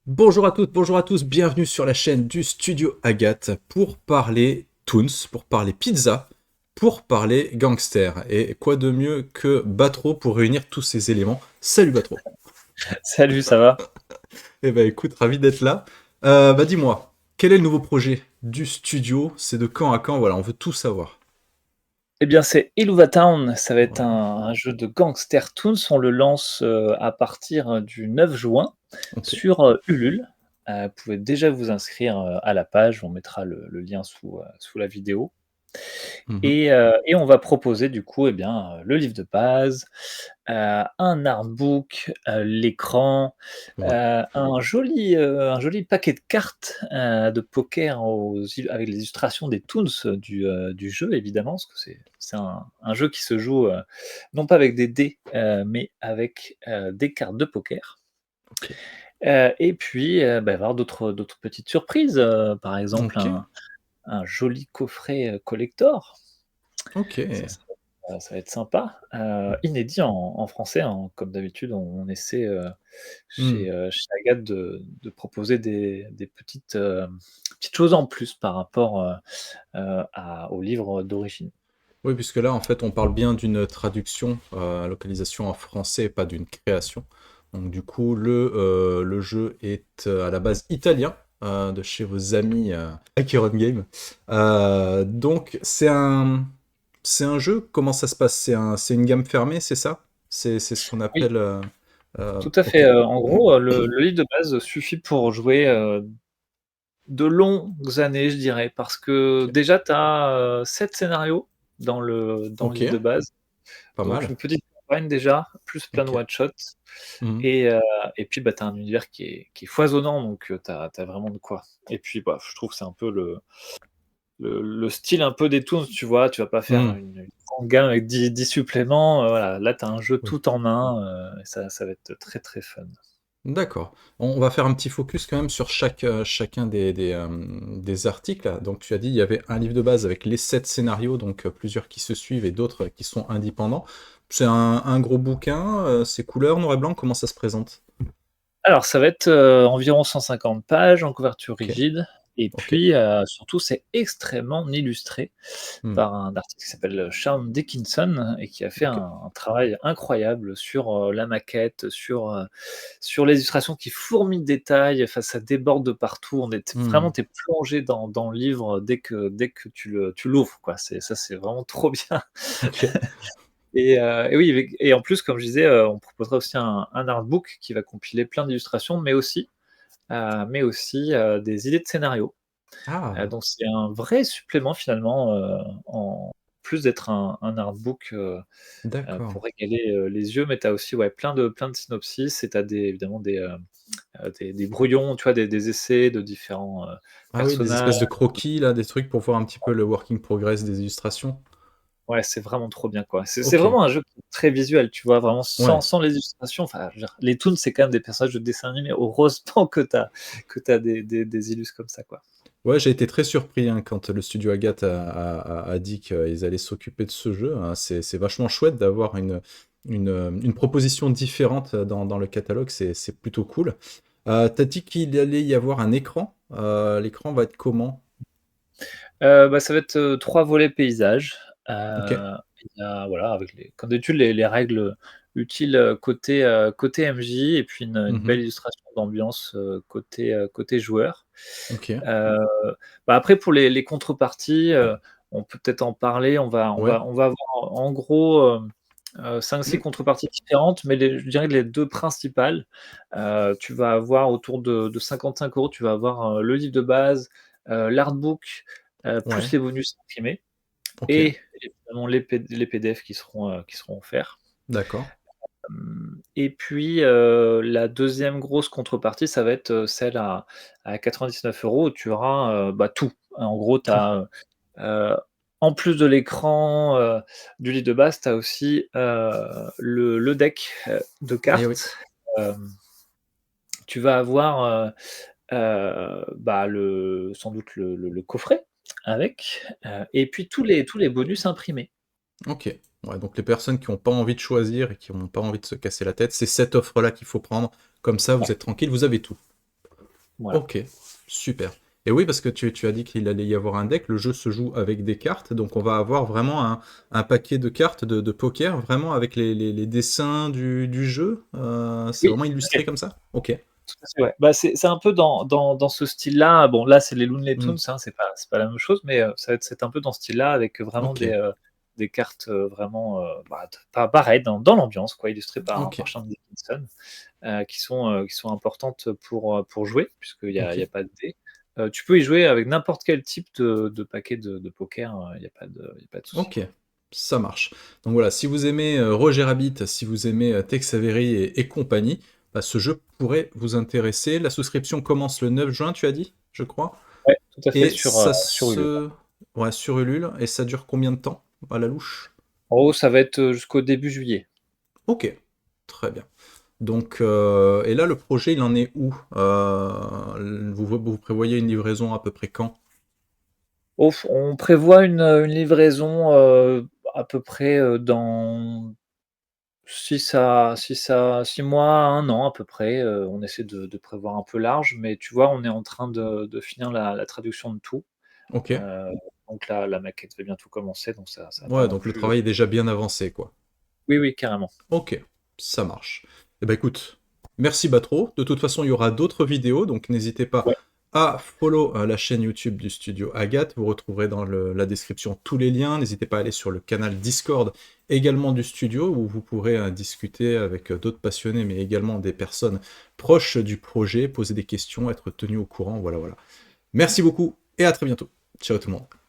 Bonjour à toutes, bonjour à tous, bienvenue sur la chaîne du Studio Agathe pour parler Toons, pour parler pizza, pour parler gangster. Et quoi de mieux que Batro pour réunir tous ces éléments. Salut Batro. Salut, ça va? Eh ben écoute, ravi d'être là. Dis-moi, quel est le nouveau projet du studio? C'est de quand à quand? Voilà, on veut tout savoir. Eh bien, c'est Iluva Town, ça va être Ouais, un jeu de Gangster Toons. On le lance, à partir du 9 juin ok. sur, Ulule. Vous pouvez déjà vous inscrire, à la page, on mettra le lien sous la vidéo. Mhm. Et on va proposer du coup, eh bien, le livre de base, un artbook, l'écran, Ouais, un joli paquet de cartes, de poker avec les illustrations des toons du jeu évidemment, parce que c'est un jeu qui se joue, non pas avec des dés, mais avec, des cartes de poker. ok. Et puis, il va y avoir d'autres petites surprises, par exemple Ok, un joli coffret, collector. ok. Ça va être sympa, inédit en français, hein. Comme d'habitude, on essaie, Hmm. chez Agathe de proposer des petites choses en plus par rapport, à au livre d'origine. Oui, puisque là, en fait, on parle bien d'une traduction, localisation en français et pas d'une création. Donc, du coup, le jeu est à la base italien, de chez vos amis Acheron Game. Donc, c'est un jeu, comment ça se passe? C'est une gamme fermée, c'est ça? C'est ce qu'on Oui, appelle. tout à fait, Ok. en gros, le livre de base suffit pour jouer, de longues années, je dirais, parce que Ok. déjà tu as, 7 scénarios dans le Ok, livre de base. pas Donc mal. une petite campagne déjà, plus plein de Ok. one shots. Mhm. Et heu et puis, bah, tu as un univers qui est foisonnant, donc tu as vraiment de quoi. Et puis, bah, je trouve que c'est un peu le style un peu des Toons, tu vois? Tu vas pas faire Mhm. une grande gamme avec 10 suppléments, voilà. Là, tu as un jeu Oui. tout en main, et ça va être très, très fun. D'accord. On va faire un petit focus quand même sur chacun des articles. Donc tu as dit il y avait un livre de base avec les 7 scénarios, donc plusieurs qui se suivent et d'autres qui sont indépendants. C'est un gros bouquin, c'est couleur, noir et blanc, comment ça se présente? Alors ça va être, environ 150 pages en couverture Ok, rigide et ok. puis, surtout c'est extrêmement illustré Hmm, par un artiste qui s'appelle Sean Dickinson et qui a fait ok. un travail incroyable sur, la maquette, sur les illustrations qui fourmillent de détails, enfin ça déborde de partout. On est vraiment Hmm, tu es plongé dans le livre dès que tu l'ouvres quoi. C'est vraiment trop bien. ok. Et oui et en plus comme je disais, on proposera aussi un artbook qui va compiler plein d'illustrations mais aussi, des idées de scénarios. Ah, Donc c'est un vrai supplément finalement, en plus d'être un artbook, d'accord. pour régaler, les yeux, mais tu as aussi, ouais, plein de synopsis et tu as évidemment des brouillons, tu vois? Des essais de différents, Ah oui, des personnages. espèces de croquis là, des trucs pour voir un petit peu le working progress des illustrations. Ouais, c'est vraiment trop bien, quoi. C'est Ok. vraiment un jeu qui est très visuel, tu vois? Vraiment Ouais. sans les illustrations, enfin, je veux dire, les toons, c'est quand même des personnages de dessins animés. Heureusement que tu as des illus comme ça, quoi. Ouais, j'ai été très surpris hein, quand le studio Agathe a dit qu'ils allaient s'occuper de ce jeu, hein. C'est vachement chouette d'avoir une proposition différente dans le catalogue, c'est plutôt cool. T'as dit qu'il allait y avoir un écran. L'écran va être comment? Bah, ça va être, 3 volets paysages. Ok. Il y a voilà, avec les comme d'habitude les règles utiles, côté MJ et puis une belle Mhm. illustration d'ambiance, côté joueur. Ok. Heu, Bah, après pour les contreparties, on peut peut-être en parler. Ouais. On va avoir en gros, 5-6 contreparties différentes, mais je dirais que les 2 principales, tu vas avoir autour de 55 €, tu vas avoir, le livre de base, l'artbook, plus Ouais. les bonus imprimés Ok. et évidemment les PDF qui seront offerts. D'accord. Et puis, la deuxième grosse contrepartie, ça va être, celle à 99 € où tu auras, bah, tout. En gros, tu Tout. as, en plus de l'écran, du livre de base, tu as aussi, le deck, de Eh oui. cartes. Hem, Tu vas avoir, bah, sans doute le coffret avec, et puis tous les bonus imprimés. Ok. Ouais, donc les personnes qui n'ont pas envie de choisir et qui n'ont pas envie de se casser la tête, c'est cette offre-là qu'il faut prendre. Comme ça, vous êtes tranquille, vous avez tout. Voilà. Ok, super. Et oui, parce que tu as dit qu'il allait y avoir un deck, le jeu se joue avec des cartes, donc on va avoir vraiment un paquet de cartes de poker, vraiment avec les dessins du jeu. C'est Oui, vraiment tout à fait. illustré comme ça? Ok. Tout à fait, ouais. Bah, c'est un peu dans ce style-là. Bon, là, c'est les Looney Hmm. Tunes, hein, c'est pas la même chose, mais ça va être c'est un peu dans ce style-là avec vraiment Ok. des cartes, vraiment, bah, pas pareil dans l'ambiance quoi, illustrées Ok. par Charles Dickinson, qui sont importantes pour jouer puisqu'il y a Ok. il y a pas de dés. Tu peux y jouer avec n'importe quel type de paquet de poker, il y a pas de souci, Ok. quoi. Ça marche. Donc voilà, si vous aimez Roger Rabbit, si vous aimez Tex Avery et compagnie, bah, ce jeu pourrait vous intéresser. La souscription commence le 9 juin, tu as dit, je crois. Ouais, tout à fait Et sur, ça sur Ulule. se... Ouais, sur Ulule. Et ça dure combien de temps, à la louche? En gros, ça va être, jusqu'au début juillet. Ok, très bien. Donc, et là, le projet, il en est où? Vous prévoyez une livraison à peu près quand? On prévoit une livraison, à peu près, dans 6 mois, 1 an à peu près, on essaie de prévoir un peu large, mais tu vois, on est en train de finir la traduction de tout, Ok. heu, donc la maquette va bientôt commencer, donc ça va pas Ouais, non donc le plus, travail est déjà bien avancé, quoi. oui, oui, carrément. Ok, ça marche. Eh ben écoute, merci Batro. De toute façon, il y aura d'autres vidéos, donc n'hésitez pas Ouais, à follow la chaîne YouTube du studio Agathe. Vous retrouverez dans la description tous les liens. N'hésitez pas à aller sur le canal Discord également du studio où vous pourrez discuter avec d'autres passionnés, mais également des personnes proches du projet, poser des questions, être tenu au courant. Voilà, voilà. Merci beaucoup et à très bientôt. Ciao tout le monde.